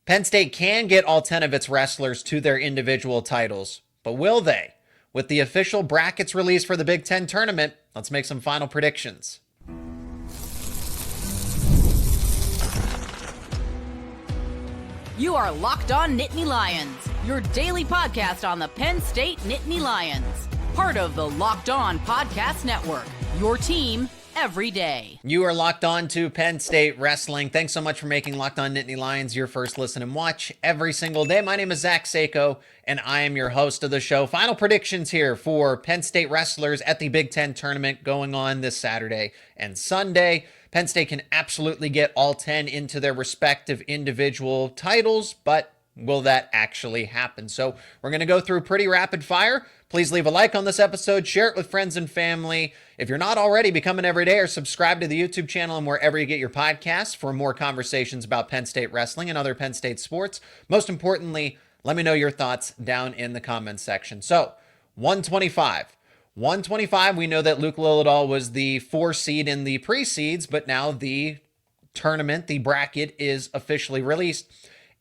Penn State can get all 10 of its wrestlers to their individual titles, but will they? With the official brackets released for the Big Ten tournament, let's make some final predictions. You are Locked On Nittany Lions, your daily podcast on the Penn State Nittany Lions. Part of the Locked On Podcast Network, your team every day. You are locked on to Penn State Wrestling. Thanks so much for making Locked On Nittany Lions your first listen and watch every single day. My name is Zach Seyko, and I am your host of the show. Final predictions here for Penn State wrestlers at the Big Ten tournament going on this Saturday and Sunday. Penn State can absolutely get all 10 into their respective individual titles, but will that actually happen? So we're going to go through pretty rapid fire. Please leave a like on this episode, share it with friends and family. If you're not already, become an everydayer, subscribe to the YouTube channel and wherever you get your podcasts for more conversations about Penn State wrestling and other Penn State sports. Most importantly, let me know your thoughts down in the comments section. So 125. 125, we know that Luke Lilledahl was the 4 seed in the pre-seeds, but now the tournament, the bracket is officially released,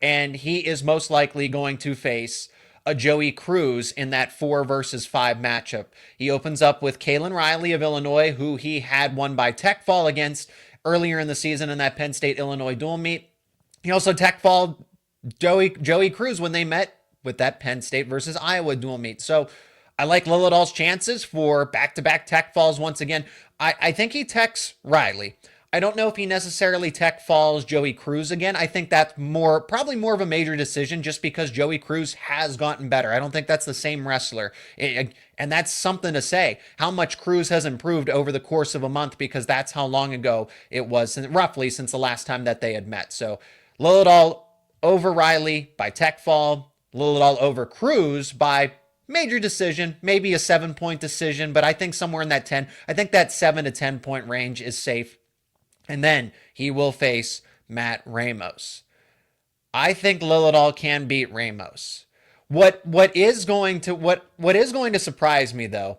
and he is most likely going to face a Joey Cruz in that 4 versus 5 matchup. He opens up with Kalen Riley of Illinois, who he had won by tech fall against earlier in the season in that Penn State-Illinois dual meet. He also tech fall Joey Cruz when they met with that Penn State versus Iowa dual meet. So I like Lilledahl's chances for back-to-back tech falls once again. I think he techs Riley. I don't know if he necessarily tech falls Joey Cruz again. I think that's probably more of a major decision just because Joey Cruz has gotten better. I don't think that's the same wrestler. And that's something to say. How much Cruz has improved over the course of a month, because that's how long ago it was, roughly since the last time that they had met. So Lilledahl over Riley by tech fall. Lilledahl over Cruz by major decision, maybe a 7-point decision, but I think somewhere in that 10, I think that 7 to 10 point range is safe. And then he will face Matt Ramos. I think Lilledahl can beat Ramos. What is going to surprise me though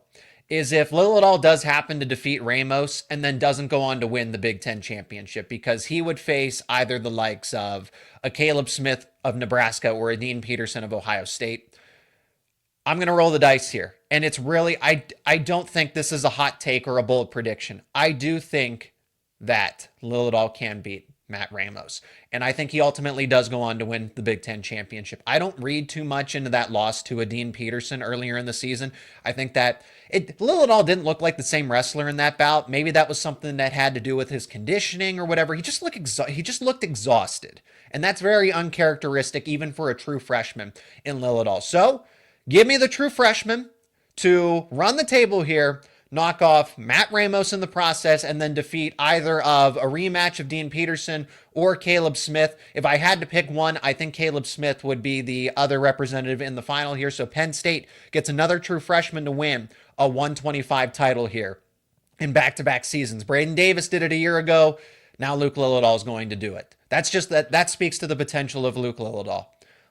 is if Lilledahl does happen to defeat Ramos and then doesn't go on to win the Big Ten championship, because he would face either the likes of a Caleb Smith of Nebraska or a Dean Peterson of Ohio State. I'm going to roll the dice here. And it's really, I don't think this is a hot take or a bold prediction. I do think that Lilledahl can beat Matt Ramos. And I think he ultimately does go on to win the Big Ten championship. I don't read too much into that loss to a Dean Peterson earlier in the season. I think that Lilledahl didn't look like the same wrestler in that bout. Maybe that was something that had to do with his conditioning or whatever. He just looked exhausted. And that's very uncharacteristic even for a true freshman in Lilledahl. So give me the true freshman to run the table here, knock off Matt Ramos in the process, and then defeat either of a rematch of Dean Peterson or Caleb Smith. If I had to pick one, I think Caleb Smith would be the other representative in the final here. So Penn State gets another true freshman to win a 125 title here in back-to-back seasons. Braeden Davis did it a year ago. Now Luke Lilledahl is going to do it. That speaks to the potential of Luke Lilledahl.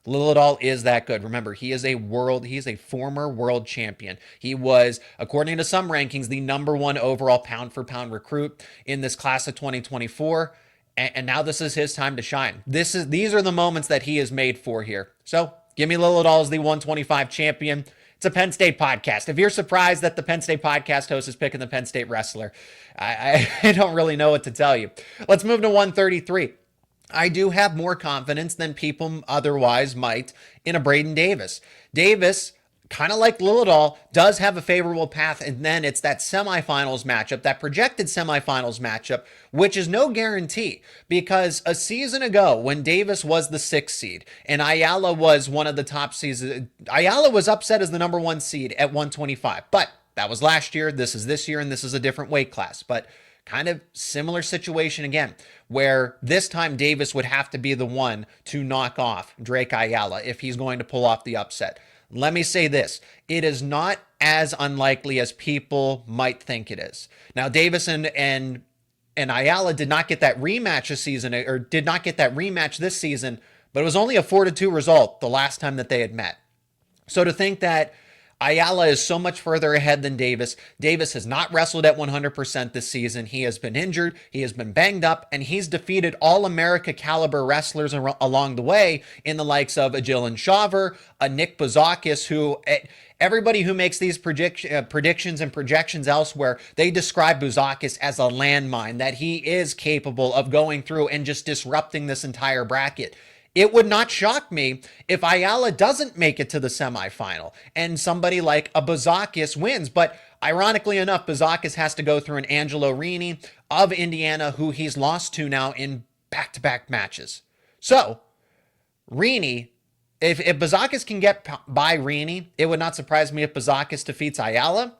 Lilledahl is that good. Remember, he is a former world champion. He was, according to some rankings, the #1 overall pound-for-pound recruit in this class of 2024. And now this is his time to shine. These are the moments that he is made for here. So give me Lilledahl as the 125 champion. It's a Penn State podcast. If you're surprised that the Penn State podcast host is picking the Penn State wrestler, I don't really know what to tell you. Let's move to 133. I do have more confidence than people otherwise might in a Braeden Davis. Davis, kind of like Lilledahl, does have a favorable path, and then it's that semifinals matchup, that projected semifinals matchup, which is no guarantee, because a season ago when Davis was the 6th seed and Ayala was one of the top seeds, Ayala was upset as the #1 seed at 125, but that was last year, this is this year, and this is a different weight class, but kind of similar situation again, where this time Davis would have to be the one to knock off Drake Ayala if he's going to pull off the upset. Let me say this. It is not as unlikely as people might think it is. Now, Davis and Ayala did not get that rematch this season, or did not get that rematch this season, but it was only a 4-2 result the last time that they had met. So to think that Ayala is so much further ahead than Davis. Davis has not wrestled at 100% this season. He has been injured, he has been banged up, and he's defeated all-America caliber wrestlers along the way in the likes of a Jillian Shaver, a Nick Buzakis, who... Everybody who makes these predictions and projections elsewhere, they describe Buzakis as a landmine, that he is capable of going through and just disrupting this entire bracket. It would not shock me if Ayala doesn't make it to the semifinal and somebody like a Buzakis wins. But ironically enough, Buzakis has to go through an Angelo Rini of Indiana, who he's lost to now in back-to-back matches. So, Rini... If Buzakis can get by Rini, it would not surprise me if Buzakis defeats Ayala.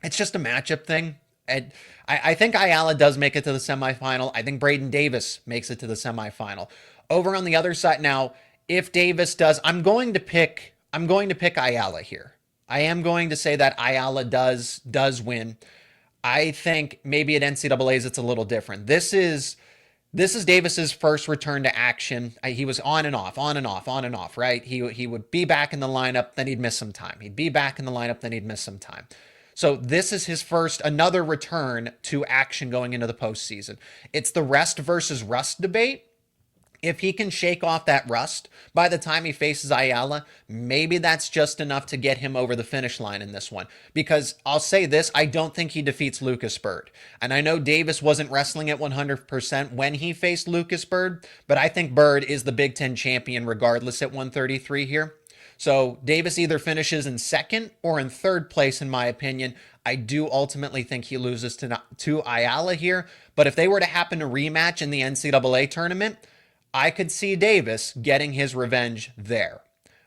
It's just a matchup thing. And I think Ayala does make it to the semifinal. I think Braeden Davis makes it to the semifinal. Over on the other side now, if Davis does, I'm going to pick Ayala here. I am going to say that Ayala does win. I think maybe at NCAA's it's a little different. This is Davis's first return to action. He was on and off, right? He would be back in the lineup, then he'd miss some time. He'd be back in the lineup, then he'd miss some time. So this is his another return to action going into the postseason. It's the rest versus rust debate. If he can shake off that rust by the time he faces Ayala, maybe that's just enough to get him over the finish line in this one. Because I'll say this, I don't think he defeats Lucas Bird. And I know Davis wasn't wrestling at 100% when he faced Lucas Bird, but I think Bird is the Big Ten champion regardless at 133 here. So Davis either finishes in second or in third place, in my opinion. I do ultimately think he loses to Ayala here. But if they were to happen to rematch in the NCAA tournament, I could see Davis getting his revenge there.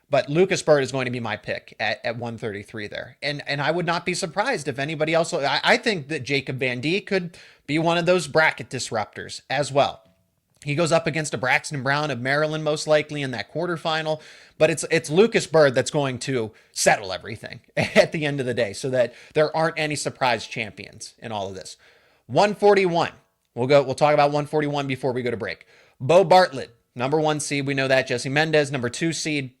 But Lucas Bird is going to be my pick at 133 there. And I would not be surprised if anybody else... I think that Jacob Van D could be one of those bracket disruptors as well. He goes up against a Braxton Brown of Maryland, most likely in that quarterfinal. But it's Lucas Bird that's going to settle everything at the end of the day, so that there aren't any surprise champions in all of this. 141. We'll talk about 141 before we go to break. Beau Bartlett, number 1 seed. We know that. Jesse Mendez, number 2 seed.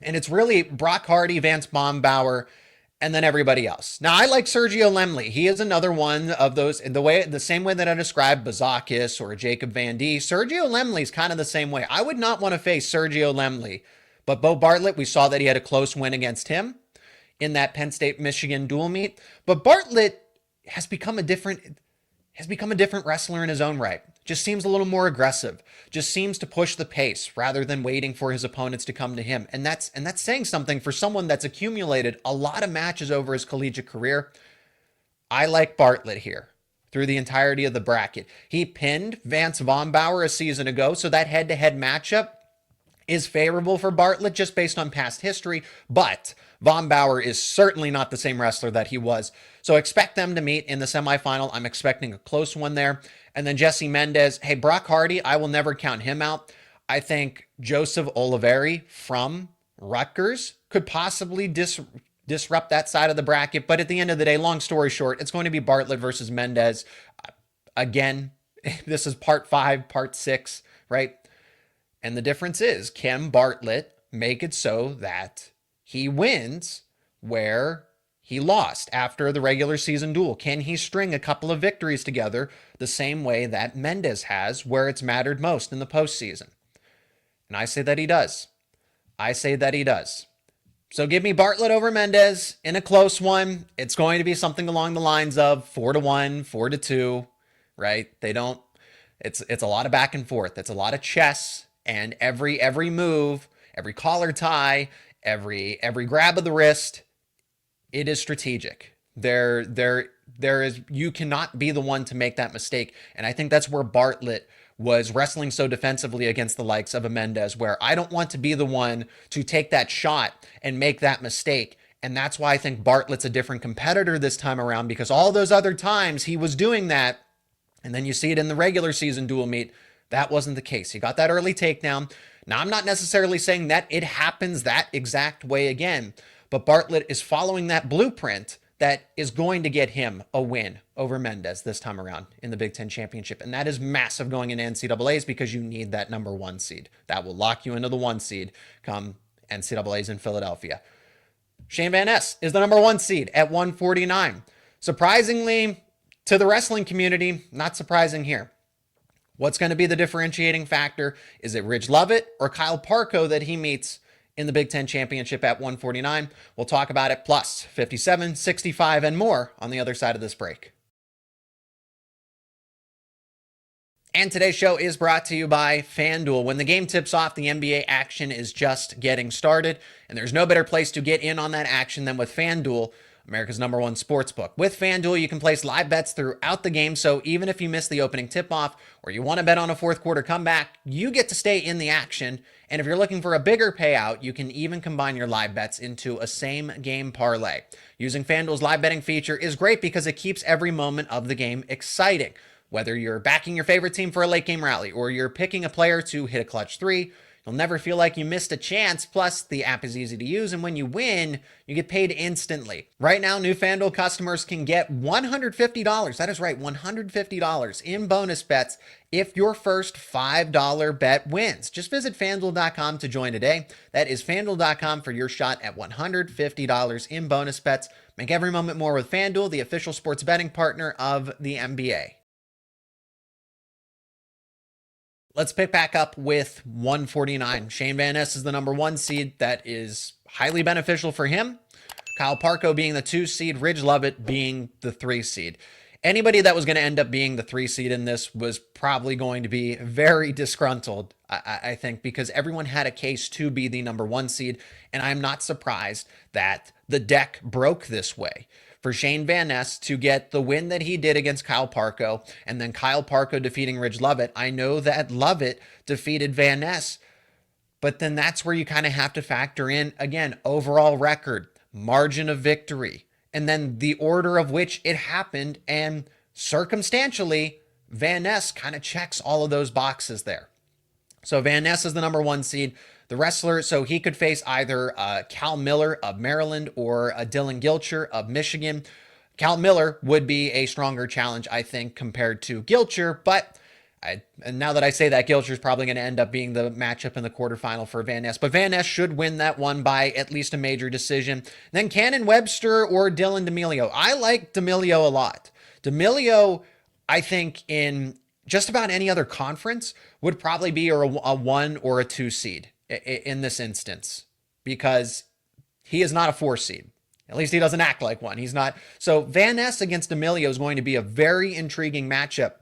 And it's really Brock Hardy, Vance Bombauer, and then everybody else. Now, I like Sergio Lemley. He is another one of those, the same way that I described Buzakis or Jacob Van D. Sergio Lemley is kind of the same way. I would not want to face Sergio Lemley. But Beau Bartlett, we saw that he had a close win against him in that Penn State-Michigan dual meet. But Bartlett has become a different wrestler in his own right. Just seems a little more aggressive. Just seems to push the pace rather than waiting for his opponents to come to him. And that's saying something for someone that's accumulated a lot of matches over his collegiate career. I like Bartlett here through the entirety of the bracket. He pinned Vance Bombauer a season ago, so that head-to-head matchup is favorable for Bartlett just based on past history, but Bombauer is certainly not the same wrestler that he was. So expect them to meet in the semifinal. I'm expecting a close one there. And then Jesse Mendez. Hey, Brock Hardy, I will never count him out. I think Joseph Oliveri from Rutgers could possibly disrupt that side of the bracket. But at the end of the day, long story short, it's going to be Bartlett versus Mendez. Again, this is part 5, part 6, right? And the difference is, can Bartlett make it so that he wins where he lost after the regular season duel? Can he string a couple of victories together the same way that Mendez has, where it's mattered most in the postseason? And I say that he does. So give me Bartlett over Mendez in a close one. It's going to be something along the lines of 4-1, 4-2, right? It's a lot of back and forth. It's a lot of chess, and every move, every collar tie, every grab of the wrist, it is strategic. There is, you cannot be the one to make that mistake. And I think that's where Bartlett was wrestling so defensively against the likes of a Mendez, where I don't want to be the one to take that shot and make that mistake. And that's why I think Bartlett's a different competitor this time around, because all those other times he was doing that, and then you see it in the regular season dual meet, that wasn't the case. He got that early takedown. Now, I'm not necessarily saying that it happens that exact way again, but Bartlett is following that blueprint that is going to get him a win over Mendez this time around in the Big Ten Championship. And that is massive going into NCAAs, because you need that number 1 seed. That will lock you into the 1 seed come NCAAs in Philadelphia. Shayne Van Ness is the number 1 seed at 149. Surprisingly, to the wrestling community, not surprising here. What's going to be the differentiating factor? Is it Ridge Lovett or Kyle Parko that he meets in the Big Ten Championship at 149? We'll talk about it, plus 57, 65, and more on the other side of this break. And today's show is brought to you by FanDuel. When the game tips off, the NBA action is just getting started, and there's no better place to get in on that action than with FanDuel, America's #1 sportsbook. With FanDuel, you can place live bets throughout the game, so even if you miss the opening tip-off or you want to bet on a fourth quarter comeback, you get to stay in the action. And if you're looking for a bigger payout, you can even combine your live bets into a same-game parlay. Using FanDuel's live betting feature is great because it keeps every moment of the game exciting. Whether you're backing your favorite team for a late-game rally or you're picking a player to hit a clutch three, you'll never feel like you missed a chance. Plus, the app is easy to use, and when you win, you get paid instantly. Right now, new FanDuel customers can get $150. That is right, $150 in bonus bets if your first $5 bet wins. Just visit FanDuel.com to join today. That is FanDuel.com for your shot at $150 in bonus bets. Make every moment more with FanDuel, the official sports betting partner of the NBA. Let's pick back up with 149. Shayne Van Ness is the number 1 seed. That is highly beneficial for him. Kyle Parko being the 2 seed, Ridge Lovett being the 3 seed. Anybody that was going to end up being the 3 seed in this was probably going to be very disgruntled, I think, because everyone had a case to be the number 1 seed, and I'm not surprised that the deck broke this way. For Shayne Van Ness to get the win that he did against Kyle Parko, and then Kyle Parko defeating Ridge Lovett. I know that Lovett defeated Van Ness, but then that's where you kind of have to factor in, again, overall record, margin of victory, and then the order of which it happened. And circumstantially, Van Ness kind of checks all of those boxes there. So Van Ness is the number 1 seed. The wrestler, so he could face either Cal Miller of Maryland or Dylan Gilcher of Michigan. Cal Miller would be a stronger challenge, I think, compared to Gilcher, but and now that I say that, Gilcher is probably going to end up being the matchup in the quarterfinal for Van Ness, but Van Ness should win that one by at least a major decision. Then Cannon Webster or Dylan D'Amelio. I like D'Amelio a lot. D'Amelio, I think, in just about any other conference would probably be a 1 or a 2 seed in this instance, because he is not a 4 seed. At least he doesn't act like one. He's not. So Van Ness against D'Amelio is going to be a very intriguing matchup.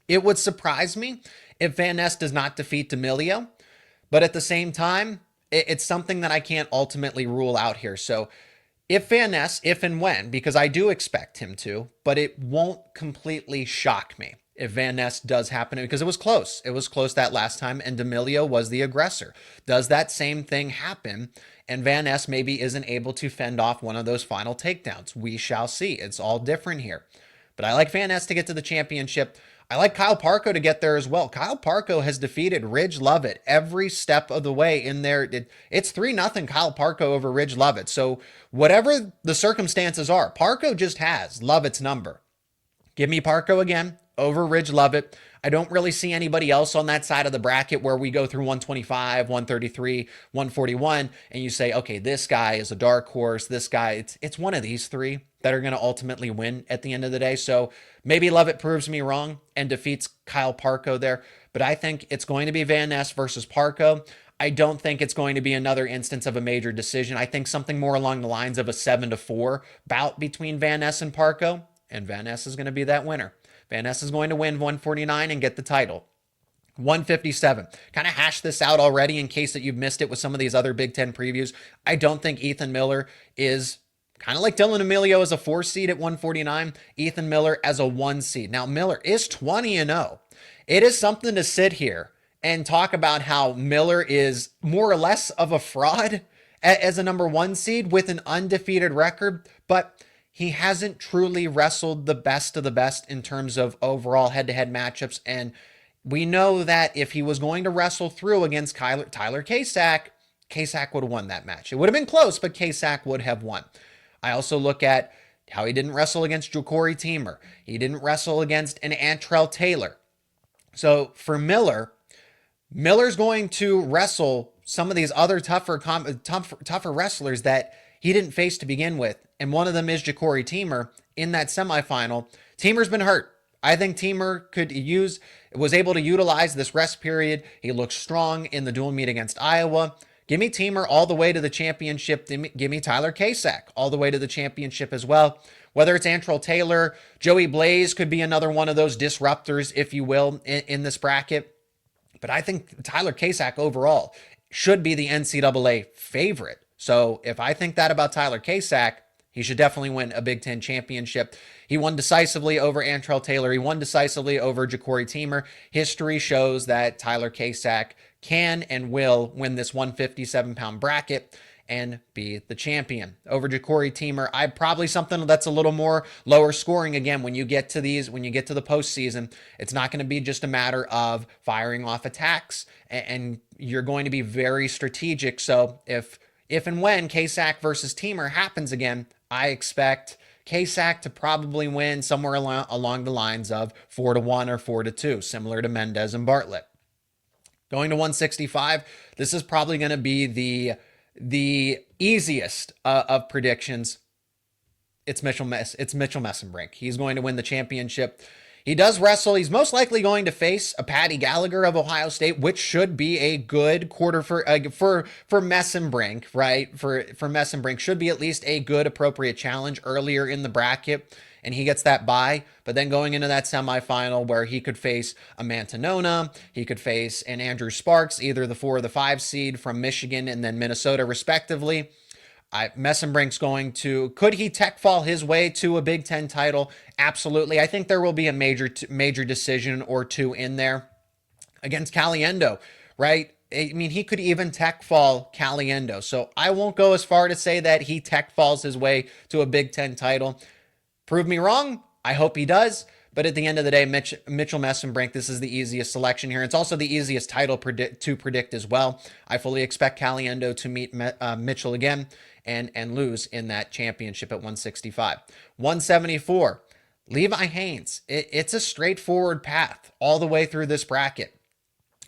It would surprise me if Van Ness does not defeat D'Amelio, but at the same time, it's something that I can't ultimately rule out here. So if Van Ness, if and when, because I do expect him to, but it won't completely shock me if Van Ness does happen, because it was close. It was close that last time, and D'Amelio was the aggressor. Does that same thing happen, and Van Ness maybe isn't able to fend off one of those final takedowns? We shall see. It's all different here. But I like Van Ness to get to the championship. I like Kyle Parko to get there as well. Kyle Parko has defeated Ridge Lovett every step of the way in there. It's 3-0 Kyle Parko over Ridge Lovett. So whatever the circumstances are, Parko just has Lovett's number. Give me Parko again over Ridge Lovett. I don't really see anybody else on that side of the bracket where we go through 125, 133, 141, and you say, okay, this guy is a dark horse. This guy, it's one of these 3 that are going to ultimately win at the end of the day. So maybe Lovett proves me wrong and defeats Kyle Parko there, but I think it's going to be Van Ness versus Parko. I don't think it's going to be another instance of a major decision. I think something more along the lines of a 7-4 bout between Van Ness and Parko, and Van Ness is going to be that winner. Van Ness is going to win 149 and get the title. 157. Kind of hashed this out already in case that you've missed it with some of these other Big Ten previews. I don't think Ethan Miller is, kind of like Dylan D'Amelio as a 4 seed at 149, Ethan Miller as a 1 seed. Now, Miller is 20-0. It is something to sit here and talk about how Miller is more or less of a fraud as a number 1 seed with an undefeated record, but he hasn't truly wrestled the best of the best in terms of overall head-to-head matchups. And we know that if he was going to wrestle through against Tyler Kasak, Kasak would have won that match. It would have been close, but Kasak would have won. I also look at how he didn't wrestle against Ja'Cory Teamer. He didn't wrestle against an Antrell Taylor. So for Miller's going to wrestle some of these other tougher wrestlers that he didn't face to begin with, and one of them is Ja'Cory Teamer in that semifinal. Teamer's been hurt. I think Teamer was able to utilize this rest period. He looked strong in the dual meet against Iowa. Give me Teamer all the way to the championship. Give me Tyler Kasak all the way to the championship as well. Whether it's Antrell Taylor, Joey Blaze could be another one of those disruptors, if you will, in this bracket. But I think Tyler Kasak overall should be the NCAA favorite. So if I think that about Tyler Kasak, he should definitely win a Big Ten championship. He won decisively over Antrell Taylor. He won decisively over Ja'Cory Teamer. History shows that Tyler Kasak can and will win this 157-pound bracket and be the champion. Over Ja'Cory Teamer, I probably something that's a little more lower scoring. Again, when you get to the postseason, it's not going to be just a matter of firing off attacks, and you're going to be very strategic. So if and when Kasak versus Teamer happens again, I expect Kasak to probably win somewhere along the lines of 4-1 or 4-2, similar to Mendez and Bartlett. Going to 165, this is probably going to be the easiest of predictions. It's Mitchell Mesenbrink. He's going to win the championship. He does wrestle. He's most likely going to face a Patty Gallagher of Ohio State, which should be a good quarter for Mesenbrink, right? For Mesenbrink should be at least a good appropriate challenge earlier in the bracket, and he gets that bye. But then going into that semifinal where he could face a Mantanona, he could face an Andrew Sparks, either the 4 or the 5 seed from Michigan and then Minnesota respectively. Mesenbrink's could he tech fall his way to a Big Ten title? Absolutely. I think there will be a major decision or two in there against Caliendo, right? I mean, he could even tech fall Caliendo. So I won't go as far to say that he tech falls his way to a Big Ten title. Prove me wrong. I hope he does. But at the end of the day, Mitchell Mesenbrink, this is the easiest selection here. It's also the easiest title to predict as well. I fully expect Caliendo to meet Mitchell again and lose in that championship at 165. 174, Levi Haines. It's a straightforward path all the way through this bracket.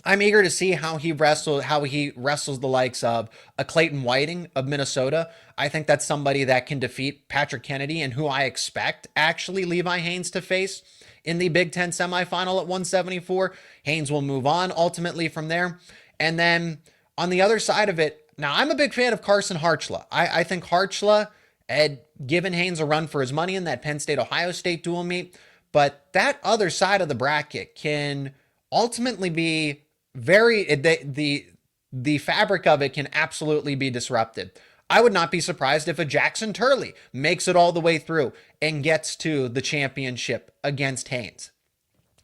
I'm eager to see how he wrestles the likes of a Clayton Whiting of Minnesota. I think that's somebody that can defeat Patrick Kennedy, and who I expect actually Levi Haines to face in the Big Ten semifinal at 174. Haines will move on ultimately from there. And then on the other side of it, now I'm a big fan of Carson Hartzler. I think Hartzler had given Haines a run for his money in that Penn State-Ohio State dual meet, but that other side of the bracket can ultimately be the fabric of it can absolutely be disrupted. I would not be surprised if a Jackson Turley makes it all the way through and gets to the championship against Haines.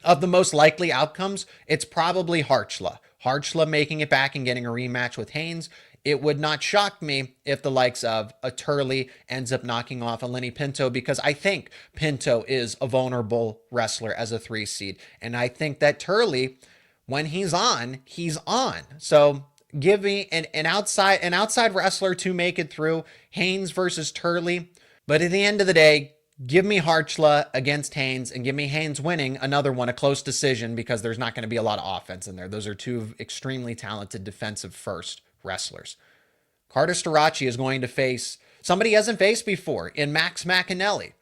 Of the most likely outcomes, it's probably Hartzler. Hartzler making it back and getting a rematch with Haines. It would not shock me if the likes of a Turley ends up knocking off a Lenny Pinto, because I think Pinto is a vulnerable wrestler as a 3 seed. And I think that Turley, when he's on, he's on. So give me an outside wrestler to make it through, Haines versus Turley. But at the end of the day, give me Hartzler against Haines, and give me Haines winning another one, a close decision, because there's not going to be a lot of offense in there. Those are two extremely talented defensive first wrestlers. Carter Starocci is going to face somebody he hasn't faced before in Max McEnelly.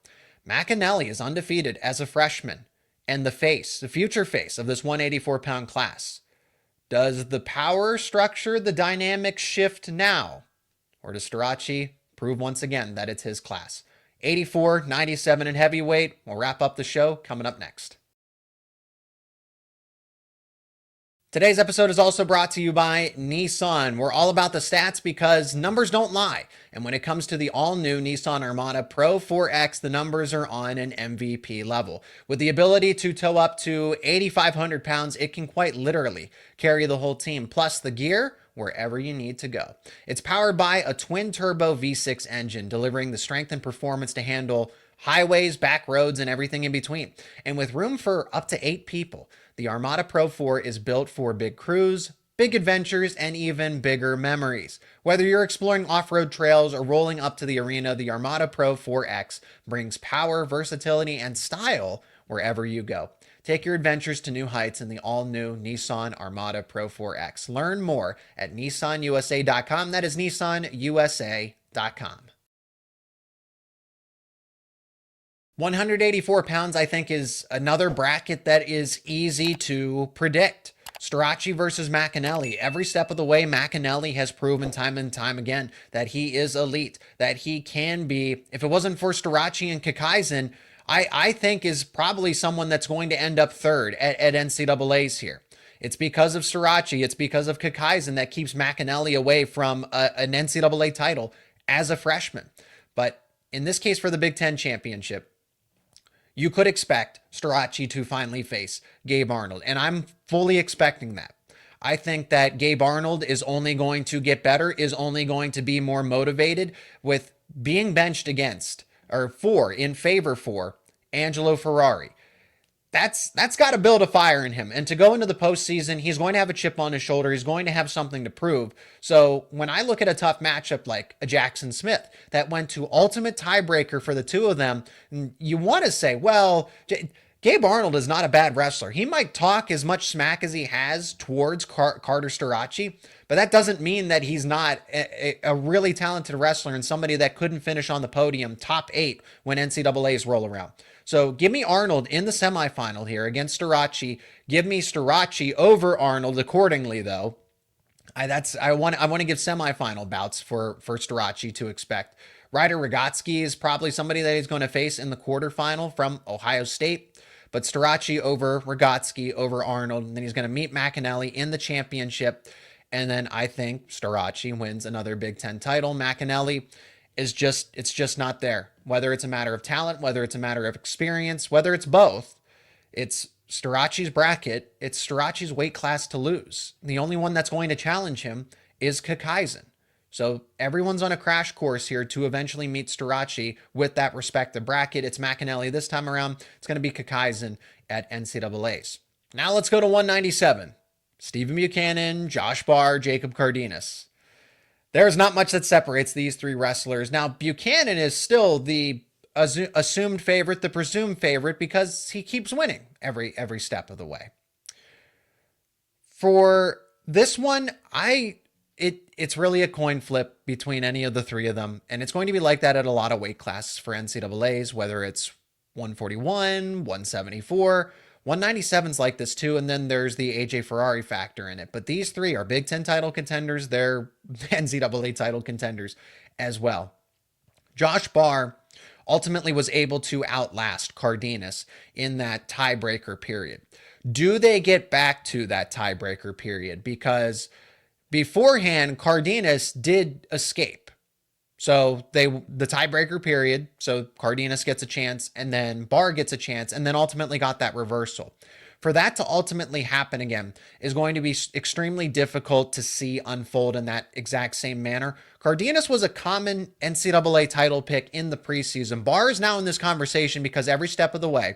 McEnelly is undefeated as a freshman and the future face of this 184-pound class. Does the power structure, the dynamics shift now? Or does Starocci prove once again that it's his class? 84, 97 in heavyweight. We'll wrap up the show coming up next. Today's episode is also brought to you by Nissan. We're all about the stats because numbers don't lie. And when it comes to the all-new Nissan Armada Pro 4X, the numbers are on an MVP level. With the ability to tow up to 8,500 pounds, it can quite literally carry the whole team, plus the gear wherever you need to go. It's powered by a twin-turbo V6 engine, delivering the strength and performance to handle highways, back roads, and everything in between. And with room for up to 8 people, the Armada Pro 4 is built for big crews, big adventures, and even bigger memories. Whether you're exploring off-road trails or rolling up to the arena, the Armada Pro 4X brings power, versatility, and style wherever you go. Take your adventures to new heights in the all-new Nissan Armada Pro 4X. Learn more at nissanusa.com. That is nissanusa.com. 184 pounds, I think, is another bracket that is easy to predict. Starocci versus McEnelly. Every step of the way, McEnelly has proven time and time again that he is elite, that he can be, if it wasn't for Starocci and Kakaisen, I think is probably someone that's going to end up third at NCAAs here. It's because of Starocci, it's because of Kakaisen that keeps McEnelly away from an NCAA title as a freshman. But in this case, for the Big Ten championship, you could expect Starocci to finally face Gabe Arnold, and I'm fully expecting that. I think that Gabe Arnold is only going to get better, is only going to be more motivated with being benched against, or in favor for, Angelo Ferrari. That's got to build a fire in him. And to go into the postseason, he's going to have a chip on his shoulder. He's going to have something to prove. So when I look at a tough matchup like a Jackson Smith that went to ultimate tiebreaker for the two of them, you want to say, well, Gabe Arnold is not a bad wrestler. He might talk as much smack as he has towards Carter Starocci, but that doesn't mean that he's not a really talented wrestler and somebody that couldn't finish on the podium top 8 when NCAAs roll around. So give me Arnold in the semifinal here against Starocci. Give me Starocci over Arnold accordingly, though. I want to give semifinal bouts for Starocci to expect. Ryder Rogotsky is probably somebody that he's going to face in the quarterfinal from Ohio State. But Starocci over Rogotsky over Arnold. And then he's going to meet McEnelly in the championship. And then I think Starocci wins another Big Ten title. McEnelly it's just not there. Whether it's a matter of talent, whether it's a matter of experience, whether it's both, it's Starocci's bracket. It's Starocci's weight class to lose. The only one that's going to challenge him is Kakaisen. So everyone's on a crash course here to eventually meet Starocci with that respective bracket. It's McEnelly this time around. It's going to be Kakaisen at NCAAs. Now let's go to 197. Stephen Buchanan, Josh Barr, Jacob Cardenas. There's not much that separates these three wrestlers. Now, Buchanan is still the assumed favorite, the presumed favorite, because he keeps winning every step of the way. For this one, it's really a coin flip between any of the three of them, and it's going to be like that at a lot of weight classes for NCAAs, whether it's 141, 174, 197's like this too, and then there's the AJ Ferrari factor in it. But these three are Big Ten title contenders. They're NCAA title contenders as well. Josh Barr ultimately was able to outlast Cardenas in that tiebreaker period. Do they get back to that tiebreaker period? Because beforehand, Cardenas did escape. So the tiebreaker period, so Cardenas gets a chance and then Barr gets a chance and then ultimately got that reversal. For that to ultimately happen again is going to be extremely difficult to see unfold in that exact same manner. Cardenas was a common NCAA title pick in the preseason. Barr is now in this conversation because every step of the way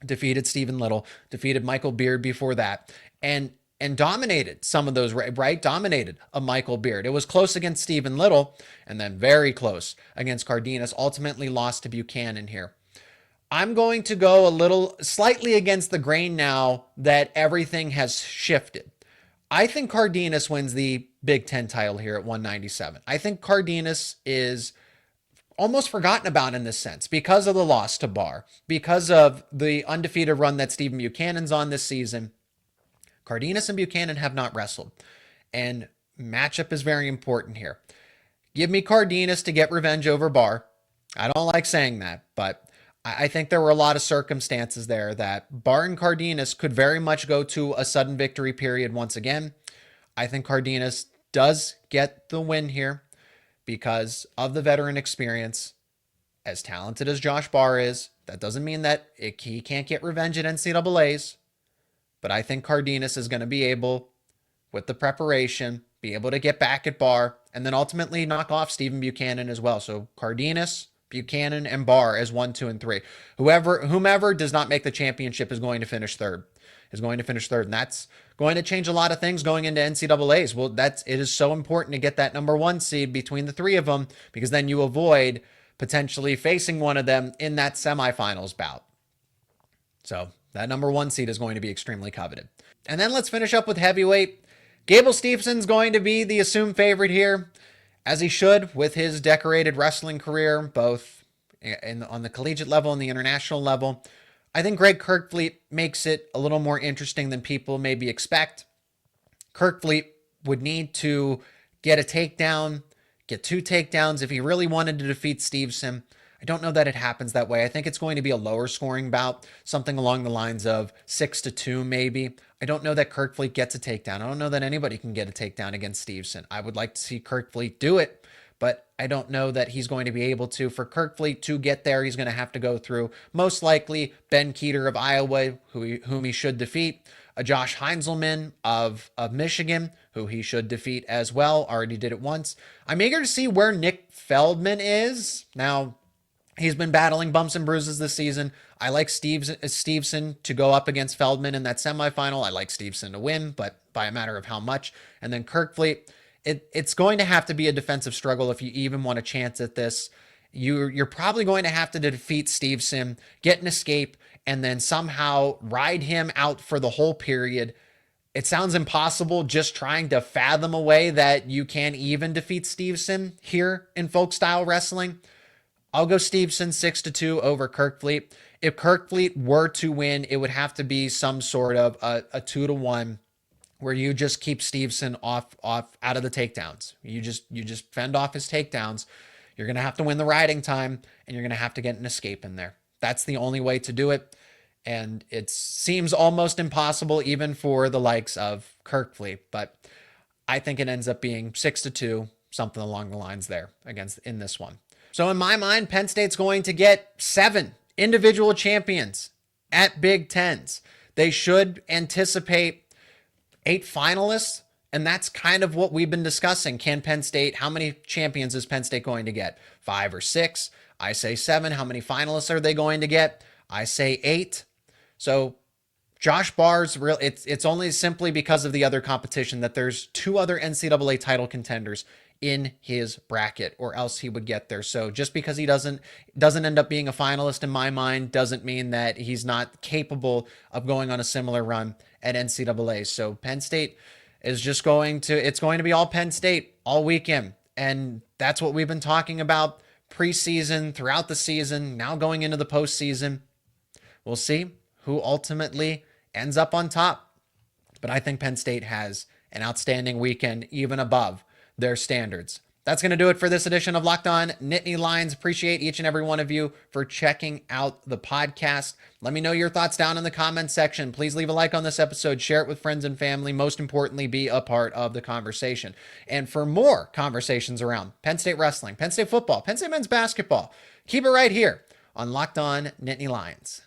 defeated Stephen Little, defeated Michael Beard before that, and dominated some of those, right? Dominated a Michael Beard. It was close against Stephen Little and then very close against Cardenas, ultimately lost to Buchanan here. I'm going to go slightly against the grain now that everything has shifted. I think Cardenas wins the Big Ten title here at 197. I think Cardenas is almost forgotten about in this sense because of the loss to Barr, because of the undefeated run that Stephen Buchanan's on this season. Cardenas and Buchanan have not wrestled, and matchup is very important here. Give me Cardenas to get revenge over Barr. I don't like saying that, but I think there were a lot of circumstances there that Barr and Cardenas could very much go to a sudden victory period once again. I think Cardenas does get the win here because of the veteran experience. As talented as Josh Barr is, that doesn't mean that he can't get revenge at NCAAs. But I think Cardenas is going to be able, with the preparation, be able to get back at Barr and then ultimately knock off Stephen Buchanan as well. So Cardenas, Buchanan, and Barr as 1, 2, and 3. Whomever does not make the championship is going to finish third. And that's going to change a lot of things going into NCAAs. Well, it is so important to get that number 1 seed between the three of them because then you avoid potentially facing one of them in that semifinals bout. So that number 1 seed is going to be extremely coveted. And then let's finish up with heavyweight. Gable Steveson's going to be the assumed favorite here, as he should with his decorated wrestling career, both on the collegiate level and the international level. I think Greg Kerkvliet makes it a little more interesting than people maybe expect. Kerkvliet would need to get a takedown, get 2 takedowns if he really wanted to defeat Stevenson. I don't know that it happens that way. I think it's going to be a lower scoring bout, something along the lines of 6-2 maybe. I don't know that Kerkvliet gets a takedown. I don't know that anybody can get a takedown against Stevenson. I would like to see Kerkvliet do it, but I don't know that he's going to be able to. For Kerkvliet to get there, he's going to have to go through most likely Ben Keeter of Iowa, whom he should defeat, a Josh Heinzelman of Michigan, who he should defeat as well. Already did it once. I'm eager to see where Nick Feldman is. Now, he's been battling bumps and bruises this season. I like Stevenson to go up against Feldman in that semifinal. I like Stevenson to win, but by a matter of how much. And then Kerkvliet, it's going to have to be a defensive struggle if you even want a chance at this. You're probably going to have to defeat Stevenson, get an escape, and then somehow ride him out for the whole period. It sounds impossible just trying to fathom a way that you can even defeat Stevenson here in folk style wrestling. I'll go Stevenson 6-2 over Kerkvliet. If Kerkvliet were to win, it would have to be some sort of a 2-1 where you just keep Stevenson off out of the takedowns. You just fend off his takedowns. You're going to have to win the riding time, and you're going to have to get an escape in there. That's the only way to do it. And it seems almost impossible even for the likes of Kerkvliet, but I think it ends up being 6-2, something along the lines there in this one. So in my mind, Penn State's going to get 7 individual champions at Big Tens. They should anticipate 8 finalists, and that's kind of what we've been discussing. How many champions is Penn State going to get? 5 or 6? I say 7. How many finalists are they going to get? I say 8. So Josh Barr's it's only simply because of the other competition that there's 2 other NCAA title contenders in his bracket, or else he would get there. So just because he doesn't end up being a finalist in my mind doesn't mean that he's not capable of going on a similar run at NCAA. So Penn State is just it's going to be all Penn State all weekend. And that's what we've been talking about preseason, throughout the season, now going into the postseason. We'll see who ultimately ends up on top. But I think Penn State has an outstanding weekend, even above their standards. That's going to do it for this edition of Locked On Nittany Lions. Appreciate each and every one of you for checking out the podcast. Let me know your thoughts down in the comments section. Please leave a like on this episode, share it with friends and family. Most importantly, be a part of the conversation. And for more conversations around Penn State wrestling, Penn State football, Penn State men's basketball, keep it right here on Locked On Nittany Lions.